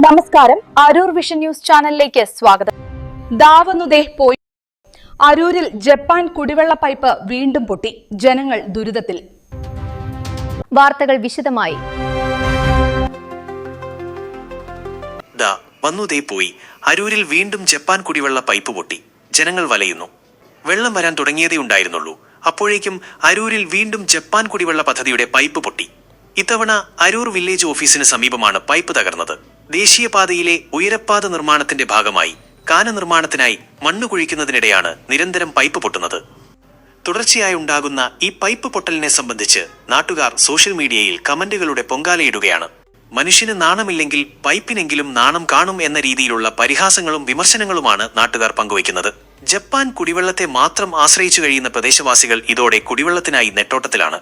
നമസ്കാരം, Aroor vision news ചാനലിലേക്ക് സ്വാഗതം. ദാവന്നുദേ പോയി. അരൂരിൽ ജപ്പാൻ കുടിവെള്ള പൈപ്പ് വീണ്ടും പൊട്ടി. ജനങ്ങൾ ദുരിതത്തിൽ. വാർത്തകൾ വിശദമായി. വന്നുദേ പോയി. അരൂരിൽ വീണ്ടും ജപ്പാൻ കുടിവെള്ള പൈപ്പ് പൊട്ടി. ജനങ്ങൾ വലയുന്നു. വെള്ളം വരാൻ തുടങ്ങിയതേ ഉണ്ടായിരുന്നുള്ളൂ. അപ്പോഴേക്കും അരൂരിൽ വീണ്ടും ജപ്പാൻ കുടിവെള്ള പദ്ധതിയുടെ പൈപ്പ് പൊട്ടി. ഇത്തവണ അരൂർ വില്ലേജ് ഓഫീസിന് സമീപമാണ് പൈപ്പ് തകർന്നത്. ദേശീയപാതയിലെ ഉയരപ്പാത നിർമ്മാണത്തിന്റെ ഭാഗമായി കാന നിർമ്മാണത്തിനായി മണ്ണ് കുഴിക്കുന്നതിനിടെയാണ് നിരന്തരം പൈപ്പ് പൊട്ടുന്നത്. തുടർച്ചയായി ഉണ്ടാകുന്ന ഈ പൈപ്പ് പൊട്ടലിനെ സംബന്ധിച്ച് നാട്ടുകാർ സോഷ്യൽ മീഡിയയിൽ കമന്റുകളുടെ പൊങ്കാലയിടുകയാണ്. മനുഷ്യന് നാണമില്ലെങ്കിൽ പൈപ്പിനെങ്കിലും നാണം കാണും എന്ന രീതിയിലുള്ള പരിഹാസങ്ങളും വിമർശനങ്ങളുമാണ് നാട്ടുകാർ പങ്കുവയ്ക്കുന്നത്. ജപ്പാൻ കുടിവെള്ളത്തെ മാത്രം ആശ്രയിച്ചു കഴിയുന്ന പ്രദേശവാസികൾ ഇതോടെ കുടിവെള്ളത്തിനായി നെട്ടോട്ടത്തിലാണ്.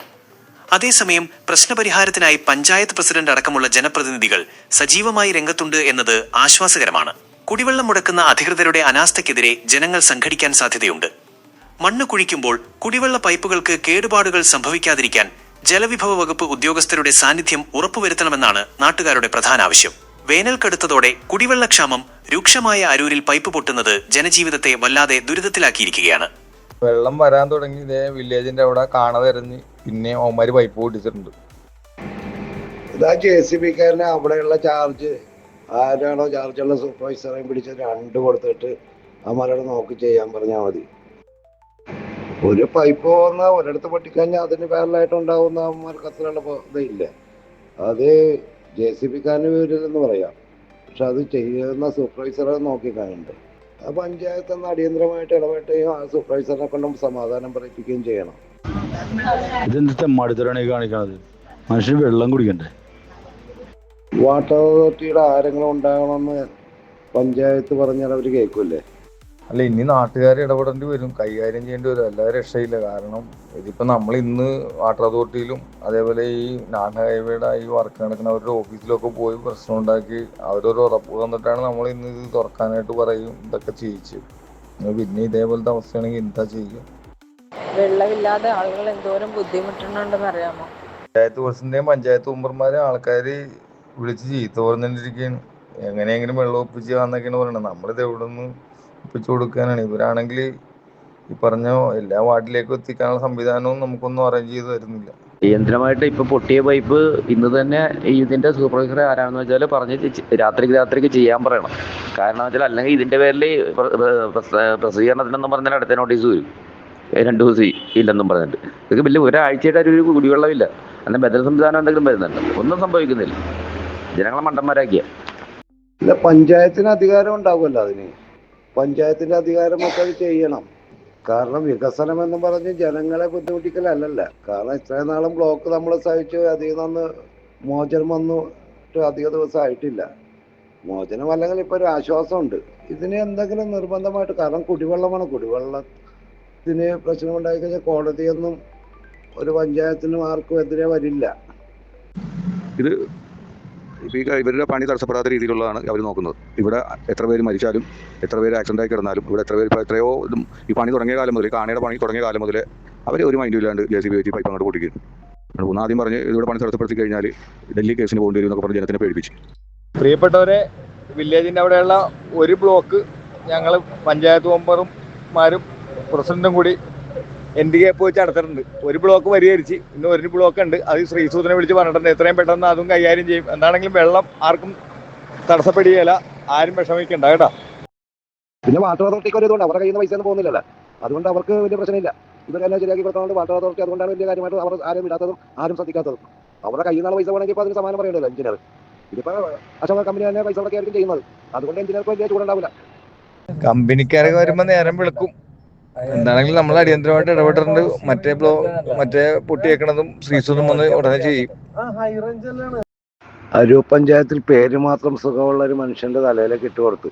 അതേസമയം പ്രശ്നപരിഹാരത്തിനായി പഞ്ചായത്ത് പ്രസിഡന്റ് അടക്കമുള്ള ജനപ്രതിനിധികൾ സജീവമായി രംഗത്തുണ്ട് എന്നത് ആശ്വാസകരമാണ്. കുടിവെള്ളം മുടക്കുന്ന അധികൃതരുടെ അനാസ്ഥയ്ക്കെതിരെ ജനങ്ങൾ സംഘടിക്കാൻ സാധ്യതയുണ്ട്. മണ്ണ് കുഴിക്കുമ്പോൾ കുടിവെള്ള പൈപ്പുകൾക്ക് കേടുപാടുകൾ സംഭവിക്കാതിരിക്കാൻ ജലവിഭവ വകുപ്പ് ഉദ്യോഗസ്ഥരുടെ സാന്നിധ്യം ഉറപ്പുവരുത്തണമെന്നാണ് നാട്ടുകാരുടെ പ്രധാന ആവശ്യം. വേനൽ കടുത്തതോടെ കുടിവെള്ളക്ഷാമം രൂക്ഷമായ അരൂരിൽ പൈപ്പ് പൊട്ടുന്നത് ജനജീവിതത്തെ വല്ലാതെ ദുരിതത്തിലാക്കിയിരിക്കുകയാണ്. വെള്ളം വരാൻ തുടങ്ങി ഇതേ വില്ലേജിന്റെ അവിടെ കാണതെറിഞ്ഞ് പിന്നെ ഓമാര് പൈപ്പ് പൊട്ടിച്ചിട്ടുണ്ട്. ഇതാ JCB-കാരനെ അവിടെയുള്ള ചാർജ് ആരാണോ ചാർജുള്ള സൂപ്പർവൈസറേയും പിടിച്ച് 2 കൊടുത്തിട്ട് അമ്മമാരോട് നോക്കി ചെയ്യാൻ പറഞ്ഞാൽ മതി. ഒരു പൈപ്പ് പോകുന്ന ഒരിടത്ത് പൊട്ടിക്കഴിഞ്ഞാൽ അതിന് പേരലായിട്ടുണ്ടാവുന്ന അമ്മമാർക്ക് അത്രയുള്ള ഇതില്ല. അത് JCB-കാരന് വീട്ടിലെന്ന് പറയാം. പക്ഷെ അത് ചെയ്യുന്ന സൂപ്പർവൈസറെ നോക്കിക്കാനുണ്ട്. ആ പഞ്ചായത്ത് ഒന്ന് അടിയന്തരമായിട്ട് ഇടപെട്ടുകയും ആ സൂപ്പർവൈസറിനെ കൊണ്ടും സമാധാനം പറയിപ്പിക്കുകയും ചെയ്യണം. ഇതെന്താ മടുത്തരാണ് ഈ കാണിക്കണത്? മനുഷ്യന് വെള്ളം കുടിക്കണ്ടേ? വാട്ടർ അതോറിറ്റിയുടെ ആരെങ്കിലും ഉണ്ടാകണമെന്ന് പഞ്ചായത്ത് പറഞ്ഞാൽ അവർ കേൾക്കൂലേ? അല്ല, ഇനി നാട്ടുകാർ ഇടപെടേണ്ടി വരും, കൈകാര്യം ചെയ്യേണ്ടി വരും. എല്ലാവരും രക്ഷയില്ല. കാരണം ഇതിപ്പോൾ നമ്മൾ ഇന്ന് വാട്ടർ അതോറിറ്റിയിലും അതേപോലെ ഈ നാഷണൽ ഹൈവേയുടെ ഈ വർക്ക് നടക്കുന്ന അവരുടെ ഓഫീസിലൊക്കെ പോയി പ്രശ്നം ഉണ്ടാക്കി അവരൊരു ഉറപ്പ് വന്നിട്ടാണ് നമ്മൾ ഇന്ന് ഇത് തുറക്കാനായിട്ട് പറയും, ഇതൊക്കെ ചെയ്യിച്ചു. പിന്നെ ഇതേപോലത്തെ അവസ്ഥയാണെങ്കിൽ എന്താ ചെയ്യുക? വെള്ളമില്ലാതെ ആളുകൾ എന്തോരം ബുദ്ധിമുട്ടുന്നുണ്ടെന്ന് അറിയാമോ? പഞ്ചായത്ത് പ്രസിഡന്റെയും പഞ്ചായത്ത് മെമ്പർമാരെയും ആൾക്കാർ വിളിച്ച് ചീത്ത പറഞ്ഞിരിക്കുകയാണ്. എങ്ങനെയെങ്കിലും വെള്ളം ഒപ്പിച്ച് വന്നൊക്കെയാണ് പറയണത്. നമ്മളിത് എവിടെ നിന്ന് ഒപ്പിച്ചു കൊടുക്കാനാണ്? ഇവരാണെങ്കിൽ ഈ പറഞ്ഞ എല്ലാ വാർഡിലേക്കും എത്തിക്കാനുള്ള സംവിധാനവും നമുക്കൊന്നും അറേഞ്ച് ചെയ്ത് തരുന്നില്ല. കേന്ദ്രമായിട്ട് ഇപ്പൊ പൊട്ടിയ പൈപ്പ് ഇന്ന് തന്നെ ഇതിന്റെ സൂപ്പർവൈസറെ ആരാണെന്ന് വെച്ചാൽ പറഞ്ഞ് രാത്രിക്ക് ചെയ്യാൻ പറയണം. കാരണം വെച്ചാൽ അല്ലെങ്കിൽ ഇതിന്റെ പേരിൽ പ്രസിദ്ധീകരണത്തിനെന്നും പറഞ്ഞാൽ അടുത്ത നോട്ടീസ് വരും. 2 ദിവസം ഇല്ലെന്നും പറഞ്ഞിട്ട്. ഇതൊക്കെ വലിയ ഒരാഴ്ചയായിട്ട് ഒരു കുടിവെള്ളമില്ല. എന്നാൽ ബദൽ സംവിധാനം എന്തെങ്കിലും വരുന്നുണ്ട്? ഒന്നും സംഭവിക്കുന്നില്ല. ജനങ്ങളെ മണ്ടന്മാരാക്കിയ. ഇല്ല, പഞ്ചായത്തിന് അധികാരം ഉണ്ടാവുമല്ലോ. അതിന് പഞ്ചായത്തിന്റെ അധികാരമൊക്കെ അത് ചെയ്യണം. കാരണം വികസനം എന്ന് പറഞ്ഞ് ജനങ്ങളെ ബുദ്ധിമുട്ടിക്കലല്ല. കാരണം ഇത്രയും നാളും ബ്ലോക്ക് നമ്മൾ സഹിച്ചു. അതിൽ നിന്ന് മോചനം വന്നിട്ട് അധിക ദിവസം ആയിട്ടില്ല. മോചനം അല്ലെങ്കിൽ ഇപ്പോൾ ഒരു ആശ്വാസമുണ്ട്. ഇതിന് എന്തെങ്കിലും നിർബന്ധമായിട്ട്, കാരണം കുടിവെള്ളമാണ്. കുടിവെള്ളത്തിന് പ്രശ്നം ഉണ്ടായിക്കഴിഞ്ഞാൽ കോടതിയൊന്നും ഒരു പഞ്ചായത്തിനും ആർക്കും എതിരെ വരില്ല. ഇത് ഇവരുടെ പണി തടസ്സപ്പെടാത്ത രീതിയിലുള്ളതാണ് അവർ നോക്കുന്നത്. ഇവിടെ എത്ര പേര് മരിച്ചാലും എത്ര പേര് ആക്സിഡൻ്റായി കിടന്നാലും ഇവിടെ എത്രയോ ഈ പണി തുടങ്ങിയ കാലം മുതൽ, കാനയുടെ പണി തുടങ്ങിയ കാലം മുതൽ അവർ ഒരു മൈൻഡും ഇല്ലാണ്ട് JCB വെച്ച് പൈപ്പ് അങ്ങോട്ട് പൊട്ടിക്കുന്നു. ഒന്നാദ്യം പറഞ്ഞ് ഇതിവിടെ പണി തടസ്സപ്പെടുത്തി കഴിഞ്ഞാൽ ഡൽഹി കേസിന് പോകേണ്ടി വരും എന്നൊക്കെ പറഞ്ഞ് ജനത്തിനെ പേടിപ്പിച്ചു. പ്രിയപ്പെട്ടവരെ, വില്ലേജിന്റെ അവിടെയുള്ള ഒരു ബ്ലോക്ക് ഞങ്ങൾ പഞ്ചായത്ത് മെമ്പർമാരും പ്രസിഡന്റും കൂടി NDA വെച്ച് നടത്തിയിട്ടുണ്ട്. ഒരു ബ്ലോക്ക് പരിഹരിച്ച് ഇന്ന് ഒരു ബ്ലോക്ക് ഉണ്ട്. അത് ശ്രീസൂദനെ വിളിച്ച് പറഞ്ഞിട്ടുണ്ട്. എത്രയും പെട്ടെന്ന് അതും കൈകാര്യം ചെയ്യും. എന്താണെങ്കിലും വെള്ളം ആർക്കും തടസ്സപ്പെടുകയില്ല. ആരും വിഷമിക്കണ്ട കേട്ടോ. പിന്നെ വാട്ടർ അതോറിറ്റിക്ക് ഇതുകൊണ്ട് അവരുടെ കയ്യിൽ നിന്ന് പൈസ ഒന്നും പോകുന്നില്ലല്ലോ. അതുകൊണ്ട് അവർക്ക് വലിയ പ്രശ്നമില്ല. ഇവരെല്ലാം ശരിയാക്കി കൊടുത്തോണ്ട് വാട്ടർ അതോറിറ്റി അതുകൊണ്ടാണ് വലിയ കാര്യമായിട്ട് അവർ ആരും ഇടാത്തതും ആരും ശ്രദ്ധിക്കാത്തതും. അവരുടെ കയ്യിൽ നിന്നുള്ള പൈസ വേണമെങ്കിൽ ഇപ്പോൾ അതിന് സമാനം പറയണ്ടല്ലോ എഞ്ചിനീയർ. ഇതിപ്പോൾ അശോക കമ്പനി തന്നെ പൈസ ആയിരിക്കും ചെയ്യുന്നത്. അതുകൊണ്ട് എഞ്ചിനീയർക്ക് വലിയ ചൂടുണ്ടാവില്ല. കമ്പനിക്കാരൊക്കെ വരുമ്പോൾ നേരം വിളിക്കും. എന്താണെങ്കിലും നമ്മൾ അടിയന്തരമായിട്ട് ഇടപെട്ടിട്ടുണ്ട്. മറ്റേ പൊട്ടിയേക്കണതും ശ്രീസുതും വന്ന് ഉടനെ ചെയ്യും. അരൂർ പഞ്ചായത്തിൽ പേര് മാത്രം സുഖമുള്ള ഒരു മനുഷ്യന്റെ തലയിലേക്ക് ഇട്ടുകൊടുത്തു.